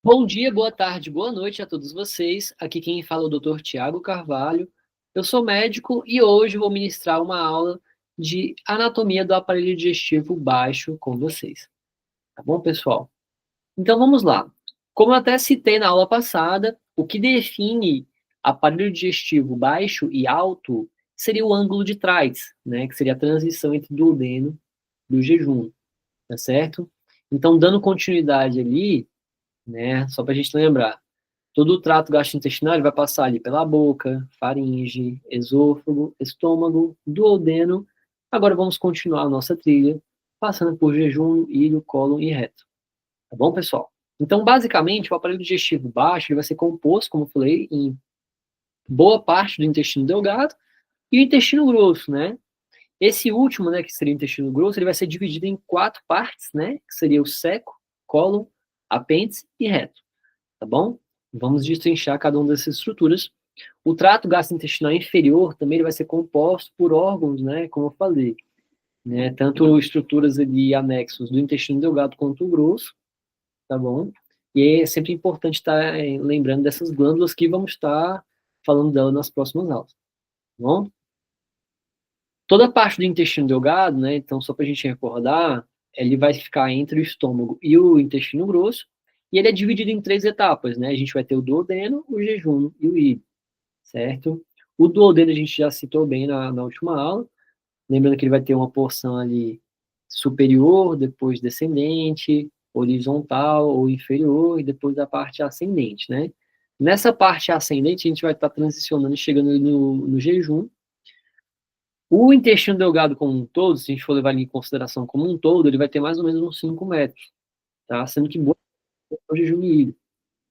Bom dia, boa tarde, boa noite a todos vocês. Aqui quem fala é o Dr. Tiago Carvalho. Eu sou médico e hoje vou ministrar uma aula de anatomia do aparelho digestivo baixo com vocês. Tá bom, pessoal? Então vamos lá. Como eu até citei na aula passada, o que define aparelho digestivo baixo e alto seria o ângulo de trás, né? Que seria a transição entre o duodeno e o jejum, tá certo? Então, dando continuidade ali, né? Só para a gente lembrar. Todo o trato gastrointestinal ele vai passar ali pela boca, faringe, esôfago, estômago, duodeno. Agora vamos continuar a nossa trilha, passando por jejum, ilho, cólon e reto. Tá bom, pessoal? Então, basicamente, o aparelho digestivo baixo ele vai ser composto, como eu falei, em boa parte do intestino delgado e o intestino grosso, né? Esse último, né, que seria o intestino grosso, ele vai ser dividido em quatro partes, né? Que seria o seco, cólon, apêndice e reto, tá bom? Vamos destrinchar cada uma dessas estruturas. O trato gastrointestinal inferior também ele vai ser composto por órgãos, né, como eu falei, né, tanto estruturas ali anexos do intestino delgado quanto o grosso, tá bom? E é sempre importante estar lembrando dessas glândulas que vamos estar falando dela nas próximas aulas, tá bom? Toda a parte do intestino delgado, né, então só para a gente recordar, ele vai ficar entre o estômago e o intestino grosso, e ele é dividido em três etapas, né? A gente vai ter o duodeno, o jejum e o ilho, certo? O duodeno a gente já citou bem na última aula, lembrando que ele vai ter uma porção ali superior, depois descendente, horizontal ou inferior, e depois a parte ascendente, né? Nessa parte ascendente, a gente vai estar transicionando e chegando no jejum. O intestino delgado como um todo, se a gente for levar ele em consideração como um todo, ele vai ter mais ou menos uns 5 metros, tá? Sendo que boa parte é o jejum e ilho,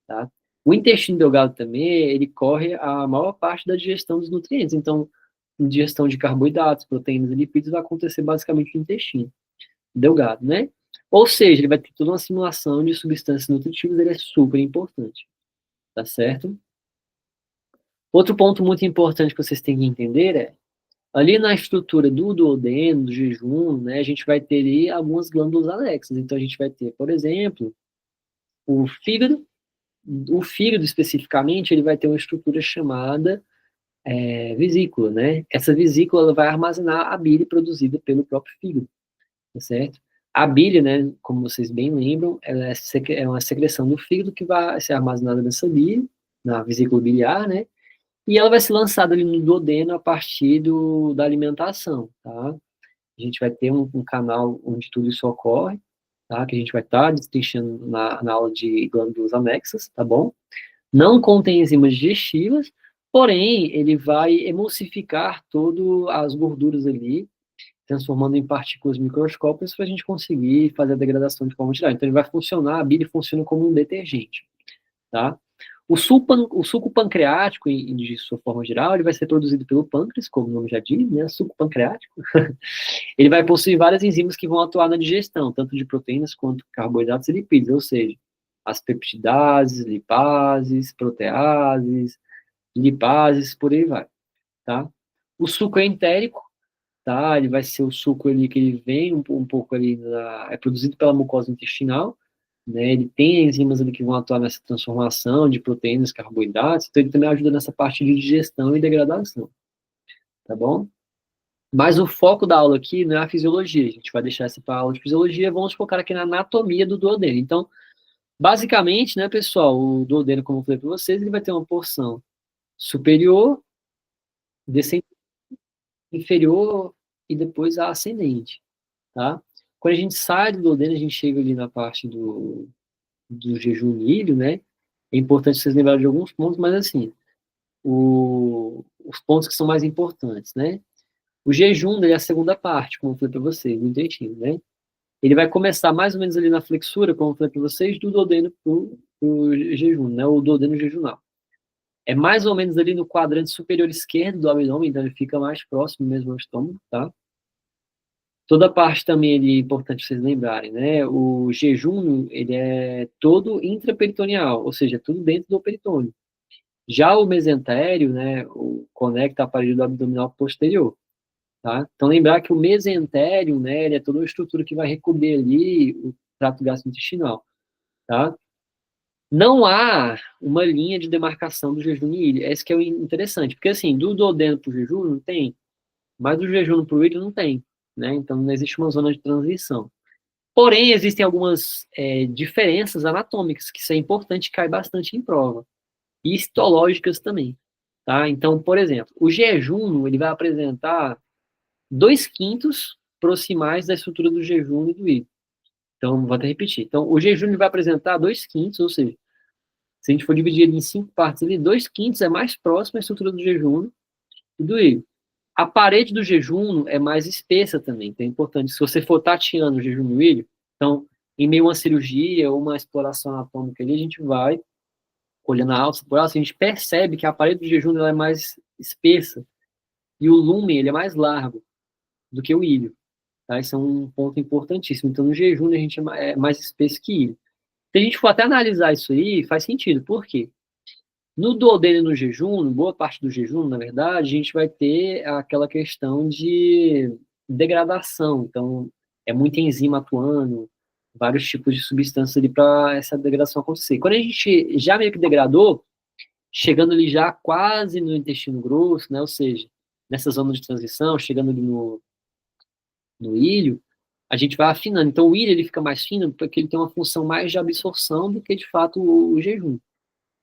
tá? O intestino delgado também, ele corre a maior parte da digestão dos nutrientes. Então, digestão de carboidratos, proteínas e lipídios vai acontecer basicamente no intestino delgado, né? Ou seja, ele vai ter toda uma assimilação de substâncias nutritivas, ele é super importante, tá certo? Outro ponto muito importante que vocês têm que entender é, ali na estrutura do duodeno, do jejum, né, a gente vai ter ali algumas glândulas anexas. Então, a gente vai ter, por exemplo, o fígado. O fígado, especificamente, ele vai ter uma estrutura chamada vesícula, né? Essa vesícula ela vai armazenar a bile produzida pelo próprio fígado, tá certo? A bile, né, como vocês bem lembram, ela é uma secreção do fígado que vai ser armazenada nessa bile, na vesícula biliar, né? E ela vai ser lançada ali no duodeno a partir da alimentação, tá? A gente vai ter um canal onde tudo isso ocorre, tá? Que a gente vai estar destrinchando na aula de glândulas anexas, tá bom? Não contém enzimas digestivas, porém, ele vai emulsificar todas as gorduras ali, transformando em partículas microscópicas para a gente conseguir fazer a degradação de forma geral. Então, ele vai funcionar, a bile funciona como um detergente, tá? O suco pancreático, de sua forma geral, ele vai ser produzido pelo pâncreas, como o nome já diz, né? Suco pancreático. Ele vai possuir várias enzimas que vão atuar na digestão, tanto de proteínas quanto carboidratos e lipídios, ou seja, as peptidases, lipases, proteases, lipases, por aí vai, tá? O suco é entérico, tá? Ele vai ser o suco ali que ele vem um pouco ali, é produzido pela mucosa intestinal, né? Ele tem enzimas ali que vão atuar nessa transformação de proteínas, carboidratos, então ele também ajuda nessa parte de digestão e degradação, tá bom? Mas o foco da aula aqui não é a fisiologia, a gente vai deixar essa para a aula de fisiologia, vamos focar aqui na anatomia do duodeno. Então, basicamente, né, pessoal, o duodeno, como eu falei para vocês, ele vai ter uma porção superior, descendente, inferior e depois a ascendente, tá? Quando a gente sai do duodeno, a gente chega ali na parte do jejum milho, né? É importante vocês lembrarem de alguns pontos, mas assim, os pontos que são mais importantes, né? O jejum é a segunda parte, como eu falei para vocês, do intestino, né? Ele vai começar mais ou menos ali na flexura, como eu falei para vocês, do duodeno pro jejum, né? O duodeno jejunal. É mais ou menos ali no quadrante superior esquerdo do abdômen, então ele fica mais próximo mesmo ao estômago, tá? Toda parte também é importante vocês lembrarem, né? O jejum, ele é todo intraperitoneal, ou seja, tudo dentro do peritônio. Já o mesentério, né, conecta a parede do abdominal posterior, tá? Então lembrar que o mesentério, né, ele é toda uma estrutura que vai recobrir ali o trato gastrointestinal, tá? Não há uma linha de demarcação do jejum e ilha. Esse que é o interessante, porque assim, do duodeno para o jejum não tem, mas do jejum para o ilha não tem, né? Então não existe uma zona de transição. Porém, existem algumas diferenças anatômicas, que isso é importante e cai bastante em prova, e histológicas também, tá? Então, por exemplo, o jejum, ele vai apresentar 2/5 proximais da estrutura do jejum e do ilho. Então, vou até repetir. Então, o jejum ele vai apresentar 2/5, ou seja, se a gente for dividir ele em 5 partes, ali, 2/5 é mais próximo à estrutura do jejum e do ilho. A parede do jejum é mais espessa também, então é importante. Se você for tateando o jejum e o ilho, então, em meio a uma cirurgia ou uma exploração anatômica ali, a gente vai olhando a alça por alça, a gente percebe que a parede do jejum ela é mais espessa e o lumen ele é mais largo do que o ilho. Tá? Isso é um ponto importantíssimo. Então, no jejum, a gente é mais espesso que ilho. Se a gente for até analisar isso aí, faz sentido. Por quê? No duodeno e no jejum, boa parte do jejum, na verdade, a gente vai ter aquela questão de degradação. Então, é muita enzima atuando, vários tipos de substâncias ali para essa degradação acontecer. Quando a gente já meio que degradou, chegando ali já quase no intestino grosso, né? Ou seja, nessa zona de transição, chegando ali no ilho, a gente vai afinando. Então, o ilho ele fica mais fino porque ele tem uma função mais de absorção do que, de fato, o jejum,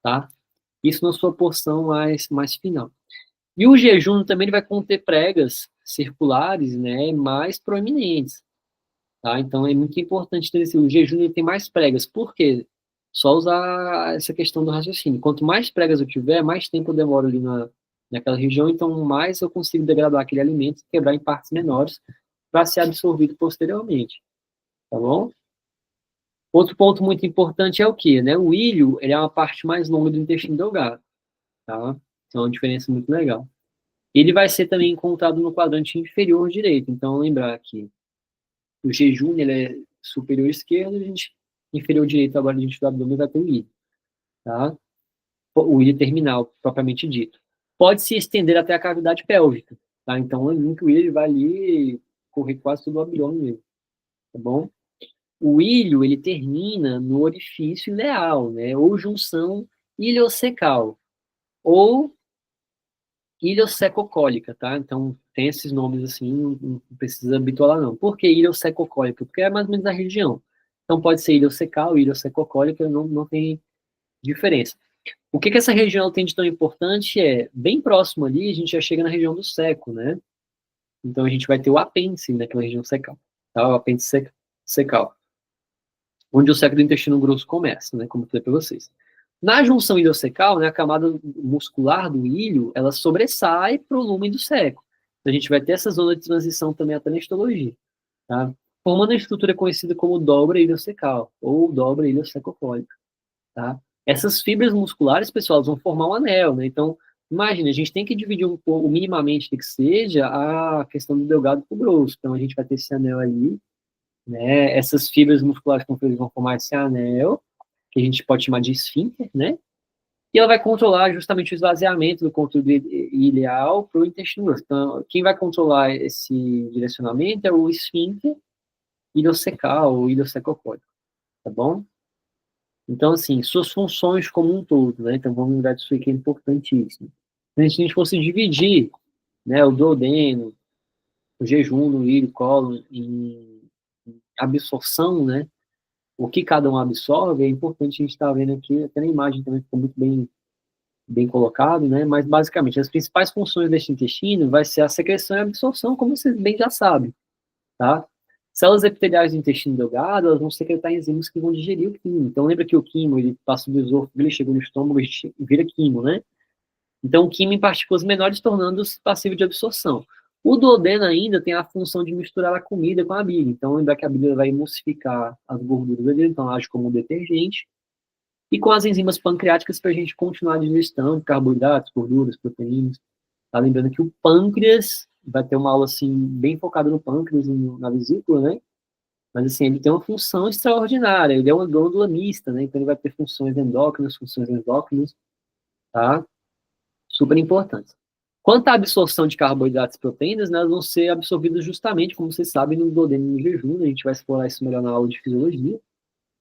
tá? Isso na sua porção mais final. E o jejum também ele vai conter pregas circulares, né, mais proeminentes, tá? Então, é muito importante ter esse, o jejum ele tem mais pregas. Por quê? Só usar essa questão do raciocínio. Quanto mais pregas eu tiver, mais tempo eu demoro ali naquela região, então mais eu consigo degradar aquele alimento, quebrar em partes menores, para ser absorvido posteriormente, tá bom? Outro ponto muito importante é o quê, né? O ilho, ele é uma parte mais longa do intestino delgado, tá? Então, é uma diferença muito legal. Ele vai ser também encontrado no quadrante inferior direito, então lembrar que o jejum, ele é superior esquerdo, a gente, inferior direito, agora a gente do abdômen vai ter o ilho, tá? O ilho terminal, propriamente dito. Pode se estender até a cavidade pélvica, tá? Então, lembrando que o ilho vai ali correr quase todo o abdômen mesmo, tá bom? O ilho, ele termina no orifício ileal, né? Ou junção iliocecal, ou iliocecocólica, tá? Então, tem esses nomes assim, não precisa bitolar não. Por que iliocecocólica? Porque é mais ou menos a região. Então, pode ser iliocecal, iliocecocólica, não tem diferença. O que essa região tem de tão importante é, bem próximo ali, a gente já chega na região do seco, né? Então, a gente vai ter o apêndice naquela região secal, tá? O apêndice secal, onde o seco do intestino grosso começa, né? Como eu falei para vocês. Na junção iliocecal, né, a camada muscular do ilho, ela sobressai para o lumen do seco. Então, a gente vai ter essa zona de transição também até na histologia, tá? Formando a estrutura conhecida como dobra iliocecal, ou dobra iliocecocólica, tá? Essas fibras musculares, pessoal, vão formar um anel, né? Então, imagina, a gente tem que dividir um pouco, minimamente, que seja, a questão do delgado para o grosso. Então, a gente vai ter esse anel aí, né? Essas fibras musculares vão formar esse anel, que a gente pode chamar de esfíncter, né? E ela vai controlar justamente o esvaziamento do conteúdo ileal para o intestino grosso. Então, quem vai controlar esse direcionamento é o esfíncter iliocecal ou iliocecocólico, tá bom? Então, assim, suas funções como um todo, né? Então, vamos lembrar disso aqui, que é importantíssimo. Se a gente fosse dividir, né, o duodeno, o jejum, no ilho, colo, em absorção, né? O que cada um absorve, é importante a gente estar vendo aqui, até na imagem também ficou muito bem colocado, né? Mas basicamente as principais funções deste intestino vai ser a secreção e a absorção, como vocês bem já sabem, tá? Células epiteliais do intestino delgado, elas vão secretar enzimas que vão digerir o quimo. Então lembra que o quimo, ele passa do esôfago, ele chega no estômago e vira quimo, né? Então o quimo em partículas menores tornando-se passivo de absorção. O duodeno ainda tem a função de misturar a comida com a bile. Então lembra que a bile vai emulsificar as gorduras ali, então ela age como um detergente e com as enzimas pancreáticas para a gente continuar a digestão de carboidratos, gorduras, proteínas. Tá lembrando que o pâncreas, vai ter uma aula assim, bem focada no pâncreas, na vesícula, né? Mas assim, ele tem uma função extraordinária, ele é uma glândula mista, né? Então ele vai ter funções endócrinas, funções endócrinas, tá? Super importantes. Quanto à absorção de carboidratos e proteínas, né, elas vão ser absorvidas justamente, como vocês sabem, no duodeno e no jejum, né? A gente vai explorar isso melhor na aula de fisiologia,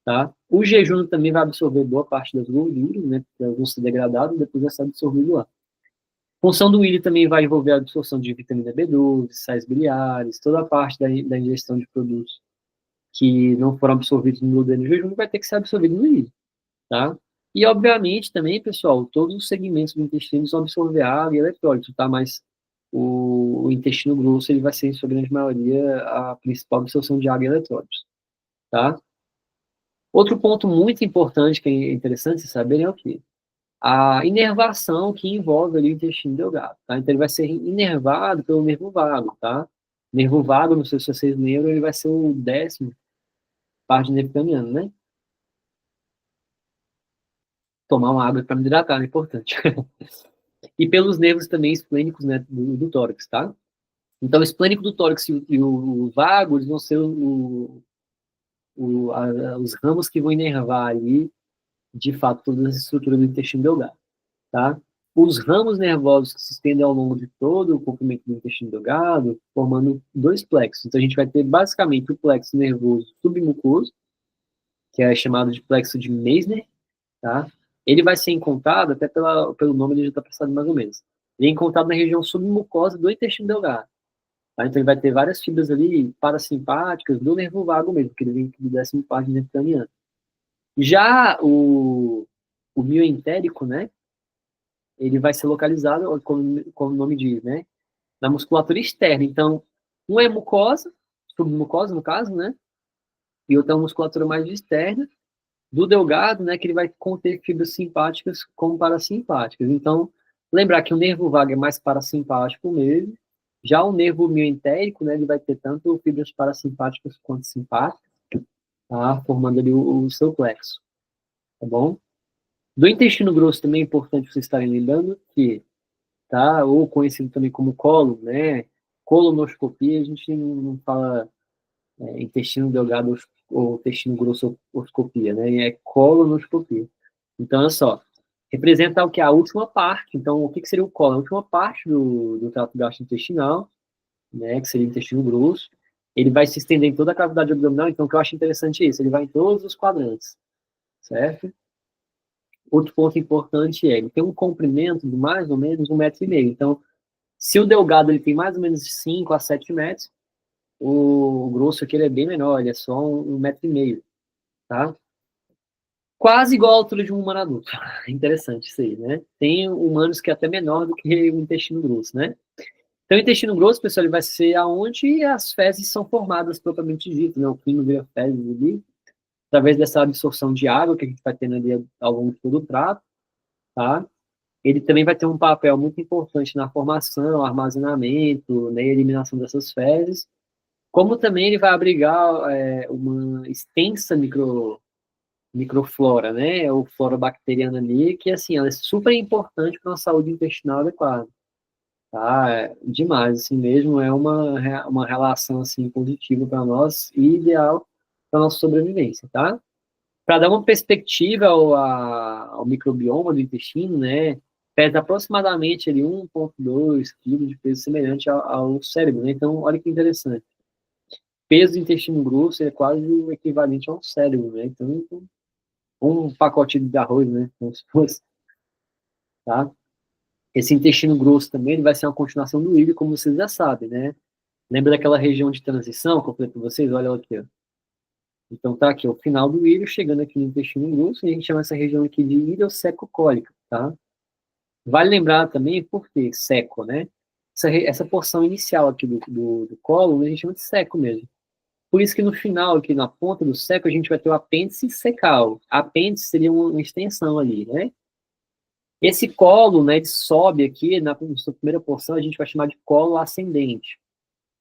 tá? O jejum também vai absorver boa parte das gorduras, né? Porque vão ser degradadas e depois vai ser absorvido lá. A função do milho também vai envolver a absorção de vitamina B12, sais biliares, toda a parte da ingestão de produtos que não foram absorvidos no glúten no jejum vai ter que ser absorvido no milho, tá? E, obviamente, também, pessoal, todos os segmentos do intestino vão absorver água e eletrólito, tá? Mas o intestino grosso, ele vai ser, em sua grande maioria, a principal absorção de água e eletrólitos, tá? Outro ponto muito importante que é interessante vocês saberem é o quê? A inervação que envolve ali o intestino delgado, tá? Então, ele vai ser inervado pelo nervo vago, tá? Nervo vago, não sei se vocês lembram, ele vai ser o 10º parte do nervo craniano, né? Tomar uma água para me hidratar, é importante. E pelos nervos também esplênicos, né, do tórax, tá? Então, o esplênico do tórax e o vago, eles vão ser os ramos que vão inervar ali, de fato, toda essa estrutura do intestino delgado, tá? Os ramos nervosos que se estendem ao longo de todo o comprimento do intestino delgado, formando dois plexos. Então, a gente vai ter, basicamente, o plexo nervoso submucoso, que é chamado de plexo de Meissner, tá? Ele vai ser encontrado, até pelo nome ele já está passado mais ou menos. Ele é encontrado na região submucosa do intestino delgado. Tá? Então ele vai ter várias fibras ali parasimpáticas do nervo vago mesmo, que ele vem do 10º par do nervo craniano. Já o mioentérico, né? Ele vai ser localizado, como o nome diz, né? Na musculatura externa. Então, um é mucosa, submucosa no caso, né? E outra é uma musculatura mais externa, do delgado, né, que ele vai conter fibras simpáticas como parasimpáticas. Então, lembrar que o nervo vago é mais parasimpático mesmo, já o nervo mioentérico, né, ele vai ter tanto fibras parasimpáticas quanto simpáticas, tá, formando ali o seu plexo, tá bom? Do intestino grosso também é importante vocês estarem lembrando que, tá, ou conhecido também como cólon, né, colonoscopia, a gente não fala intestino delgado ou intestino grosso oscopia, né? É colonoscopia. Então, olha só, representa o que? A última parte. Então, o que seria o cólon? A última parte do trato gastrointestinal, né? Que seria o intestino grosso. Ele vai se estender em toda a cavidade abdominal. Então, o que eu acho interessante é isso. Ele vai em todos os quadrantes, certo? Outro ponto importante é, ele tem um comprimento de mais ou menos 1,5 m. Então, se o delgado ele tem mais ou menos 5 a 7 metros, o grosso aqui ele é bem menor, ele é só 1,5 m, tá? Quase igual a altura de um humano adulto. Interessante isso aí, né? Tem humanos que é até menor do que o intestino grosso, né? Então, o intestino grosso, pessoal, ele vai ser aonde as fezes são formadas, propriamente dito, né? O quimo vira fezes ali, através dessa absorção de água que a gente vai tendo ali ao longo de todo o trato, tá? Ele também vai ter um papel muito importante na formação, armazenamento, né, eliminação dessas fezes, como também ele vai abrigar uma extensa microflora, né, ou flora bacteriana ali, que, assim, ela é super importante para uma saúde intestinal adequada, tá? É demais, assim mesmo, é uma relação, assim, positiva para nós e ideal para nossa sobrevivência, tá? Para dar uma perspectiva ao microbioma do intestino, né, pesa aproximadamente ali 1,2 kg de peso semelhante ao cérebro, né? Então, olha que interessante. Peso do intestino grosso é quase o equivalente ao cérebro, né? Então, um pacote de arroz, né? Como se fosse, tá? Esse intestino grosso também ele vai ser uma continuação do ilho, como vocês já sabem, né? Lembra daquela região de transição que eu falei para vocês? Olha aqui, ó. Então tá aqui, ó, o final do ilho, chegando aqui no intestino grosso, e a gente chama essa região aqui de ileoceco-cólica, tá? Vale lembrar também, por quê? Seco, né? Essa porção inicial aqui do colo, a gente chama de seco mesmo. Por isso que no final, aqui na ponta do seco, a gente vai ter o apêndice secal. Apêndice seria uma extensão ali, né? Esse colo, né, ele sobe aqui, na sua primeira porção, a gente vai chamar de colo ascendente.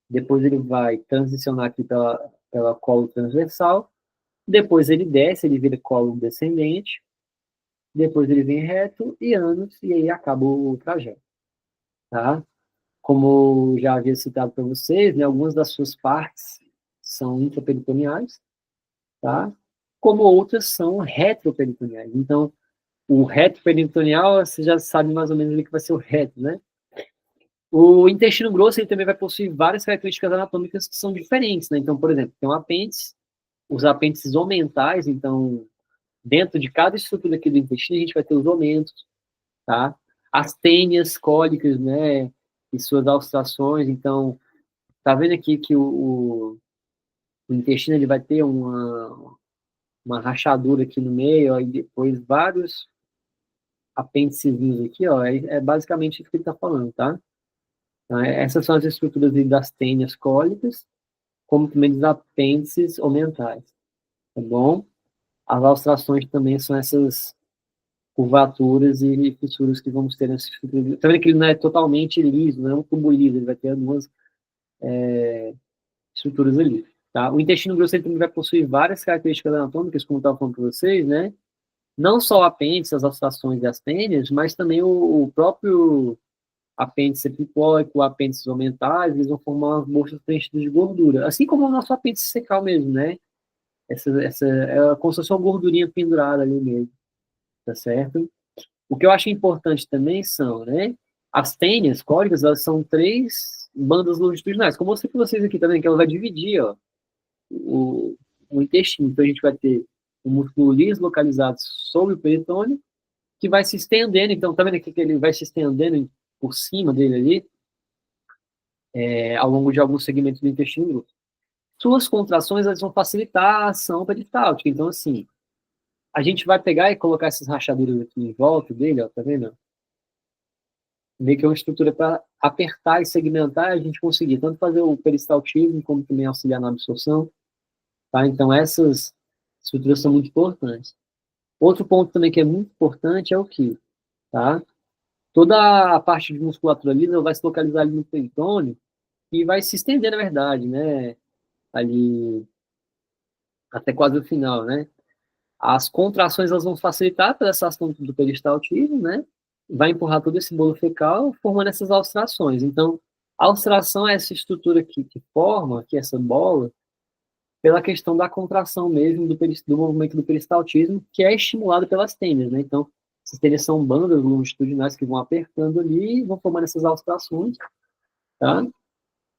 Depois ele vai transicionar aqui pela colo transversal. Depois ele desce, ele vira colo descendente. Depois ele vem reto e ânus, e aí acaba o trajeto, tá? Como já havia citado para vocês, né, algumas das suas partes são intraperitoneais, tá? Como outras são retroperitoneais. Então, o retroperitoneal, você já sabe mais ou menos o que vai ser o reto, né? O intestino grosso ele também vai possuir várias características anatômicas que são diferentes, né? Então, por exemplo, tem um apêndice, os apêndices omentais, então, dentro de cada estrutura aqui do intestino, a gente vai ter os omentos, tá? As tênias cólicas, né, e suas ulcerações, então, tá vendo aqui que o intestino, ele vai ter uma rachadura aqui no meio, ó, e depois vários apêndices aqui, ó, é basicamente isso que ele está falando, tá? Então, essas são as estruturas das tênias cólicas, como também dos apêndices omentais, tá bom? As ulcerações também são essas curvaturas e fissuras que vamos ter nessa estrutura. Tá vendo que ele não é totalmente liso, não é um tubo liso, ele vai ter algumas estruturas ali, tá? O intestino grosso ele também vai possuir várias características anatômicas, como eu estava falando para vocês, né? Não só o apêndice, as ulcerações e as tênias, mas também o próprio apêndice epipóico, apêndices omentais, eles vão formar umas bolsas preenchidas de gordura, assim como o nosso apêndice secal mesmo, né? Essa é como se fosse uma gordurinha pendurada ali mesmo, tá certo? O que eu acho importante também são, né? As tênias cólicas, elas são três bandas longitudinais, como eu mostrei para vocês aqui também, que ela vai dividir, ó, o, o intestino. Então a gente vai ter o músculo liso localizado sobre o peritônio, que vai se estendendo, então tá vendo aqui que ele vai se estendendo por cima dele ali, ao longo de alguns segmentos do intestino grosso. Suas contrações, elas vão facilitar a ação peristáltica, então assim, a gente vai pegar e colocar essas rachaduras aqui em volta dele, ó, tá vendo? Meio que é uma estrutura para apertar e segmentar, a gente conseguir tanto fazer o peristaltismo, como também auxiliar na absorção, tá? Então essas estruturas são muito importantes. Outro ponto também que é muito importante é o que, tá? Toda a parte de musculatura lisa vai se localizar ali no peritônio e vai se estender, na verdade, né? Ali até quase o final, né? As contrações elas vão facilitar toda essa ação do peristaltismo, né? Vai empurrar todo esse bolo fecal, formando essas ulcerações. Então, a ulceração é essa estrutura aqui que forma, aqui essa bola, pela questão da contração mesmo do movimento do peristaltismo, que é estimulado pelas tênias, né? Então, essas tênias são bandas longitudinais que vão apertando ali e vão formando essas ulcerações, tá?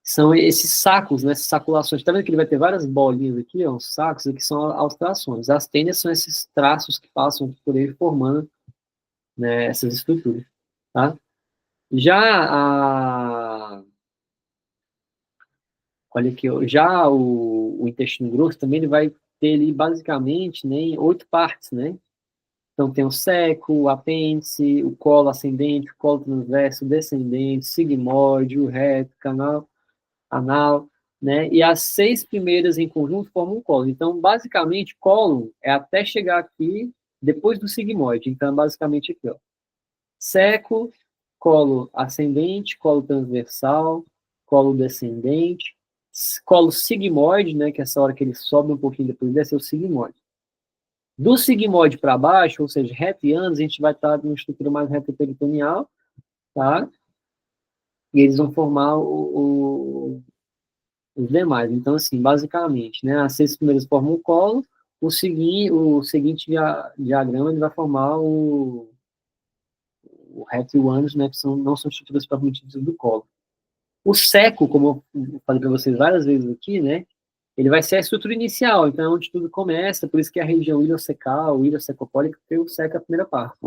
São esses sacos, né, essas saculações. Tá vendo que ele vai ter várias bolinhas aqui, ó, os sacos aqui são ulcerações. As tênias são esses traços que passam por ele formando, né, essas estruturas, tá? Já olha aqui, ó, já o intestino grosso também ele vai ter ali basicamente, né, 8 partes, né? Então tem o seco, o apêndice, o colo ascendente, o colo transverso, o descendente, sigmoide, o reto, canal anal, né? E as 6 primeiras em conjunto formam um cólon. Então, basicamente, cólon é até chegar aqui depois do sigmoide. Então, basicamente aqui, ó. Seco, colo ascendente, colo transversal, colo descendente, colo sigmoide, né? Que é essa hora que ele sobe um pouquinho depois desse é o sigmoide. Do sigmoide para baixo, ou seja, reto e ânus, a gente vai estar numa estrutura mais retroperitoneal, tá? E eles vão formar os demais. Então, assim, basicamente, né, as 6 primeiras formam o colo, o seguinte diagrama ele vai formar o reto e o ânus, né, que não são estruturas propriamente ditas do colo. O seco, como eu falei para vocês várias vezes aqui, né, ele vai ser a estrutura inicial, então é onde tudo começa, por isso que a região iliocecal, iliocecopólica, tem o seco a primeira parte,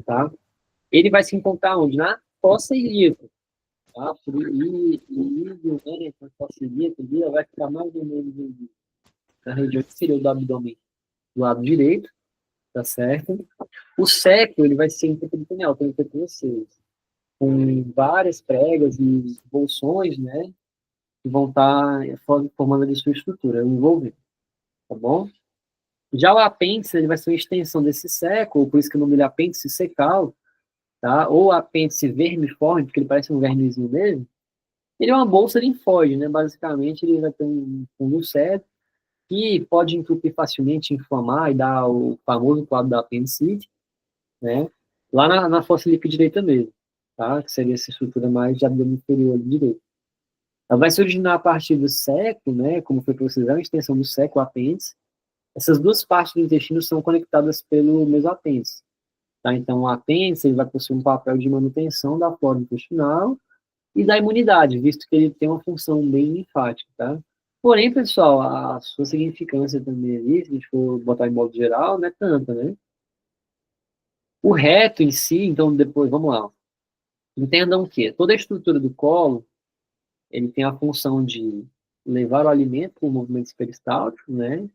tá? Ele vai se encontrar onde? Na fossa ilíaca, tá? A fossa ilíaca, vai ficar mais ou menos na região inferior do abdômen do lado direito, tá certo? O seco, ele vai ser intraperitoneal, como eu falei para vocês, com várias pregas e bolsões, né, que vão estar formando ali sua estrutura, envolvendo, tá bom? Já o apêndice, ele vai ser uma extensão desse seco, ou por isso que o nome dele é apêndice secal, tá? Ou apêndice vermiforme, porque ele parece um vermezinho mesmo. Ele é uma bolsa linfóide, né? Basicamente, ele vai ter um fundo certo, que pode entupir facilmente, inflamar e dar o famoso quadro da apendicite, né? Lá na fossa ilíaca direita mesmo, tá? Que seria essa estrutura mais de abdômen inferior direito. Ela vai se originar a partir do seco, né? Como foi para vocês, é uma extensão do seco, o apêndice. Essas duas partes do intestino são conectadas pelo mesopêndice, tá? Então, o apêndice ele vai possuir um papel de manutenção da flora intestinal e da imunidade, visto que ele tem uma função bem linfática, tá? Porém, pessoal, a sua significância também ali, se a gente for botar em modo geral, não é tanta, né? O reto em si, então depois, vamos lá. Entendam que toda a estrutura do colo, ele tem a função de levar o alimento por movimentos peristálticos, né?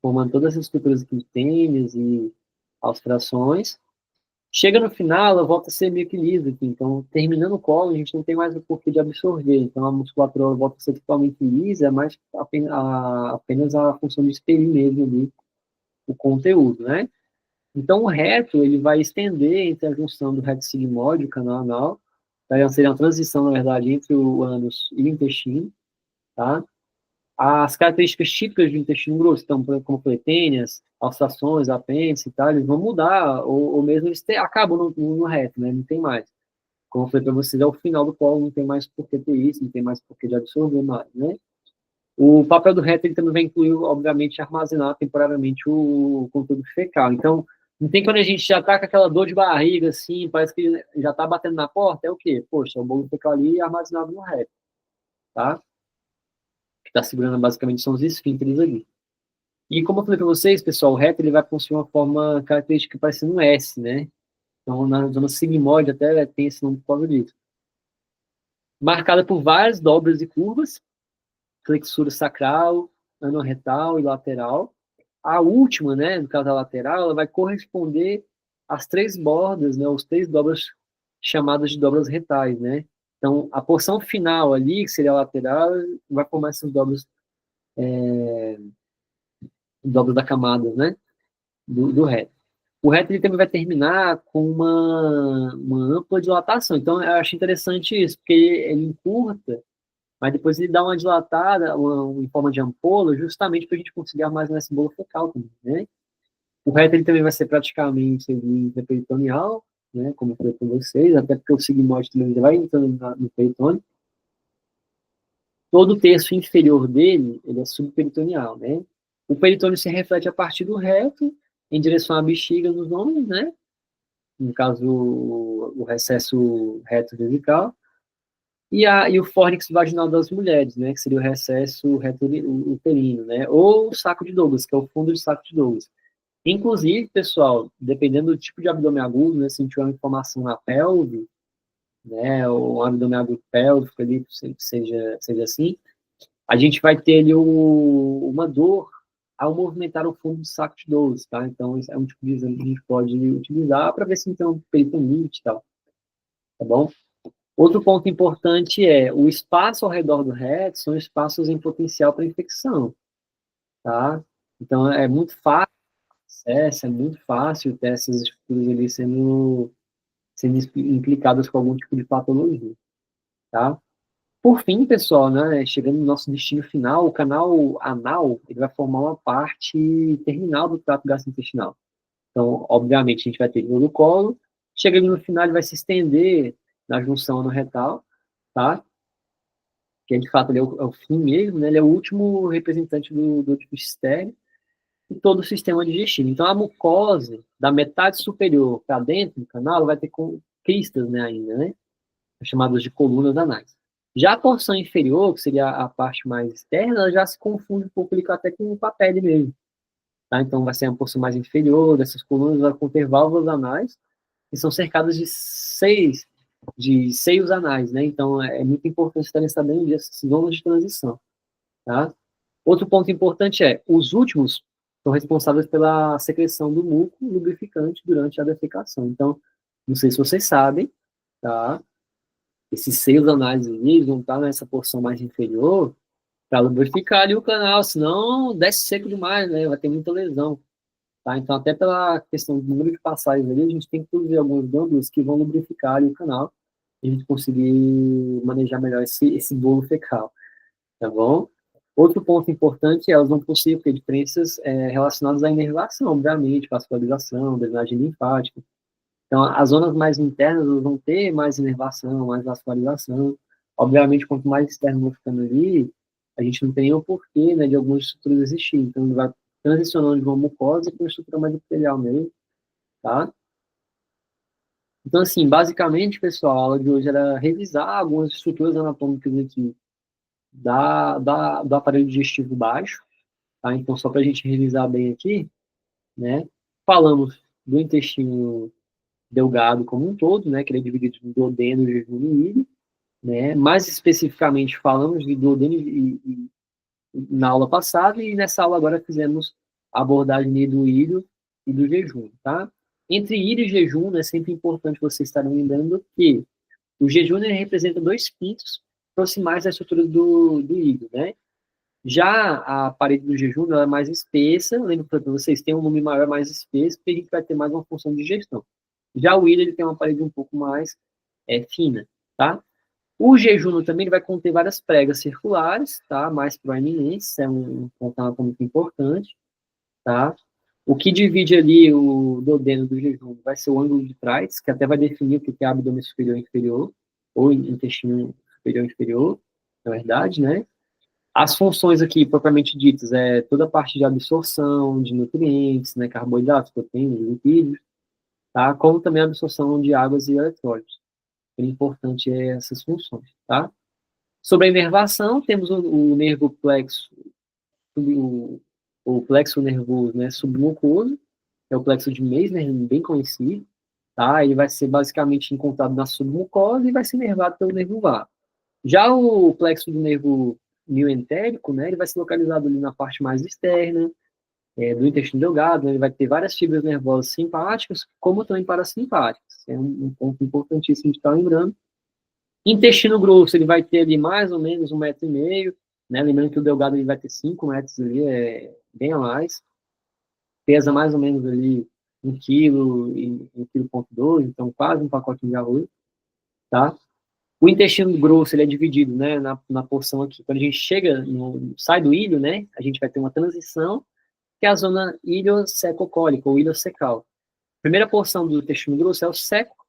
Formando todas as estruturas aqui e as trações. Chega no final, ela volta a ser meio que lisa aqui. Então, terminando o colo, a gente não tem mais o porquê de absorver. Então, a musculatura volta a ser totalmente lisa, é mais apenas a função de expelir mesmo ali o conteúdo, né? Então, o reto, ele vai estender entre a junção do reto sigmoide e o canal anal. Tá? Seria uma transição, na verdade, entre o ânus e o intestino, tá? As características típicas do intestino grosso, então, como coletâneas, alçações, apêndice e tal, eles vão mudar, ou mesmo eles acabam no reto, né? Não tem mais. Como eu falei para vocês, é o final do colo, não tem mais por que ter isso, não tem mais por que de absorver mais, né? O papel do reto, ele também vai incluir, obviamente, armazenar temporariamente o conteúdo fecal. Então, não tem quando a gente já tá com aquela dor de barriga, assim, parece que já tá batendo na porta, é o quê? Poxa, é o bolo fecal ali armazenado no reto, tá? Que tá segurando basicamente são os esfíncteres ali. E como eu falei para vocês, pessoal, o reto ele vai possuir uma forma característica parecendo um S, né? Então, na zona sigmoide até tem esse nome por causa disso. Marcada por várias dobras e curvas, flexura sacral, anorretal e lateral. A última, né, no caso da lateral, ela vai corresponder às três bordas, né, os três dobras chamadas de dobras retais, né? Então, a porção final ali, que seria a lateral, vai formar essas dobras da camada, né, do reto. O reto ele também vai terminar com uma ampla dilatação. Então, eu acho interessante isso, porque ele encurta, mas depois ele dá uma dilatada, em forma de ampola, justamente para a gente conseguir armazenar esse bolo fecal também, né? O reto ele também vai ser praticamente intraperitoneal, né? Como eu falei com vocês, até porque o sigmoide também já vai entrando no peritônio. Todo o terço inferior dele, ele é subperitoneal, né? O peritônio se reflete a partir do reto, em direção à bexiga dos homens, né? No caso, o recesso reto vesical, e o fórnix vaginal das mulheres, né, que seria o recesso reto uterino, né, ou o saco de Douglas, que é o fundo de saco de Douglas. Inclusive, pessoal, dependendo do tipo de abdômen agudo, né, se a gente tiver uma inflamação na pelve, né, ou um abdômen agudo pélvico ali, seja assim, a gente vai ter ali uma dor ao movimentar o fundo do saco de Douglas, tá? Então, esse é um tipo de exame que a gente pode utilizar para ver se tem um peritonite e tal, tá bom? Outro ponto importante é o espaço ao redor do reto são espaços em potencial para infecção, tá? Então, é muito fácil, é muito fácil ter essas estruturas ali sendo implicadas com algum tipo de patologia, tá? Por fim, pessoal, né, chegando no nosso destino final, o canal anal, ele vai formar uma parte terminal do trato gastrointestinal. Então, obviamente, a gente vai ter ele no colo, chegando no final, ele vai se estender na junção anorretal, tá? Que de fato ele é o fim mesmo, né? Ele é o último representante do tipo externo e todo o sistema digestivo. Então, a mucosa da metade superior para dentro do canal vai ter cristas, né, ainda, né? Chamadas de colunas anais. Já a porção inferior, que seria a parte mais externa, ela já se confunde um pouco ali até com a pele mesmo. Tá? Então, vai ser uma porção mais inferior dessas colunas, vai conter válvulas anais, que são cercadas de seios anais, né? Então, é muito importante estarem sabendo dessas zonas de transição, tá? Outro ponto importante é, os últimos são responsáveis pela secreção do muco lubrificante durante a defecação. Então, não sei se vocês sabem, tá? Esses seios anais eles vão estar nessa porção mais inferior para lubrificar ali o canal, senão desce seco demais, né? Vai ter muita lesão, tá? Então, até pela questão do número de passagens ali, a gente tem que produzir alguns glândulos que vão lubrificar ali o canal e a gente conseguir manejar melhor esse bolo fecal, tá bom? Outro ponto importante é elas vão possuir diferenças relacionadas à inervação, obviamente, vascularização, drenagem linfática. Então, as zonas mais internas elas vão ter mais inervação, mais vascularização. Obviamente, quanto mais externo vão ficando ali, a gente não tem o porquê, né, de algumas estruturas existir. Então, ele vai transicionando de uma mucosa para uma estrutura mais epitelial mesmo, tá? Então, assim, basicamente, pessoal, a aula de hoje era revisar algumas estruturas anatômicas aqui do aparelho digestivo baixo, tá? Então, só para a gente revisar bem aqui, né? Falamos do intestino delgado como um todo, né? Que ele é dividido em duodeno, jejum e ilho, né? Mais especificamente, falamos de duodeno na aula passada, e nessa aula agora fizemos a abordagem do ilho e do jejum, tá? Entre ilho e jejum, é sempre importante vocês estarem lembrando que o jejum ele representa 2/5 proximais da estrutura do ilho, né? Já a parede do jejum ela é mais espessa, lembro para vocês, tem um volume maior, mais espesso, porque a gente vai ter mais uma função de digestão. Já o ilho ele tem uma parede um pouco mais fina, tá? O jejum também ele vai conter várias pregas circulares, tá? Mais proeminentes, é um ponto anatômico importante, tá? O que divide ali o duodeno do jejum vai ser o ângulo de Price, que até vai definir o que é abdômen superior e inferior, ou intestino superior e inferior, na verdade, né? As funções aqui, propriamente ditas, é toda a parte de absorção de nutrientes, né? Carboidratos, proteínas, lipídios, tá? Como também a absorção de águas e eletrólitos. O importante é essas funções, tá? Sobre a inervação, temos o nervo plexo, o plexo nervoso, né, submucoso, que é o plexo de Meissner, bem conhecido, tá? Ele vai ser basicamente encontrado na submucosa e vai ser inervado pelo nervo vago. Já o plexo do nervo mioentérico, né, ele vai ser localizado ali na parte mais externa, do intestino delgado, né, ele vai ter várias fibras nervosas simpáticas, como também parasimpáticas. É um ponto importantíssimo de estar lembrando. Intestino grosso, ele vai ter ali mais ou menos 1,5 m, né? Lembrando que o delgado ele vai ter 5 metros ali, bem a mais. Pesa mais ou menos ali 1 kg e 1,2 kg, então quase um pacote de arroz, tá? O intestino grosso, ele é dividido, né, na porção aqui. Quando a gente sai do ilho, né, a gente vai ter uma transição, que é a zona ilho-secocólica, ou ilho-secal. A primeira porção do intestino grosso é o seco,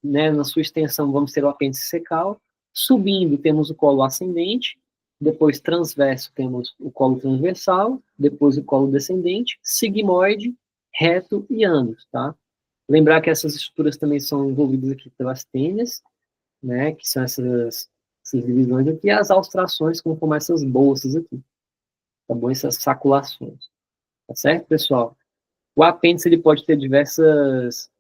né, na sua extensão vamos ter o apêndice secal, subindo temos o colo ascendente, depois transverso temos o colo transversal, depois o colo descendente, sigmoide, reto e ânus, tá? Lembrar que essas estruturas também são envolvidas aqui pelas tênias, né, que são essas divisões aqui, e as austrações, como essas bolsas aqui, tá bom? Essas saculações, tá certo, pessoal? O apêndice ele pode ter diversas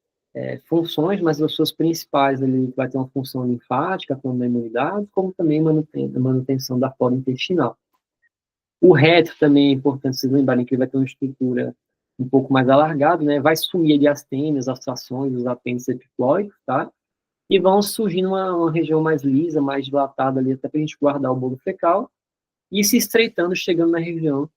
funções, mas as suas principais ele vai ter uma função linfática, como a imunidade, como também a manutenção da flora intestinal. O reto também é importante vocês lembrarem que ele vai ter uma estrutura um pouco mais alargada, né? Vai sumir ali as tênias, as trações, os apêndices epiclóicos, tá? E vão surgindo uma região mais lisa, mais dilatada ali, até para a gente guardar o bolo fecal, e se estreitando, chegando na região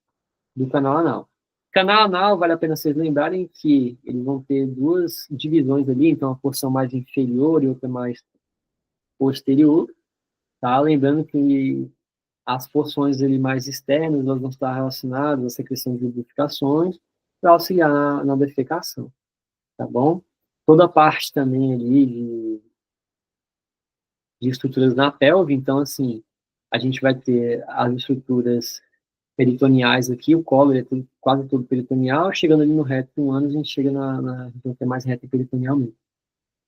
do canal anal. Canal anal, vale a pena vocês lembrarem que eles vão ter duas divisões ali, então uma porção mais inferior e outra mais posterior, tá? Lembrando que as porções ali mais externas, elas vão estar relacionadas à secreção de lubrificações para auxiliar na defecação, tá bom? Toda a parte também ali de estruturas na pelve, então, assim, a gente vai ter as estruturas peritoneais aqui, o colo é quase todo peritoneal, chegando ali no reto um ano, a gente chega na região que é mais reta peritoneal mesmo.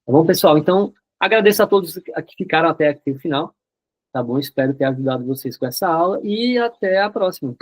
Tá bom, pessoal? Então, agradeço a todos que ficaram até aqui no final, tá bom? Espero ter ajudado vocês com essa aula e até a próxima.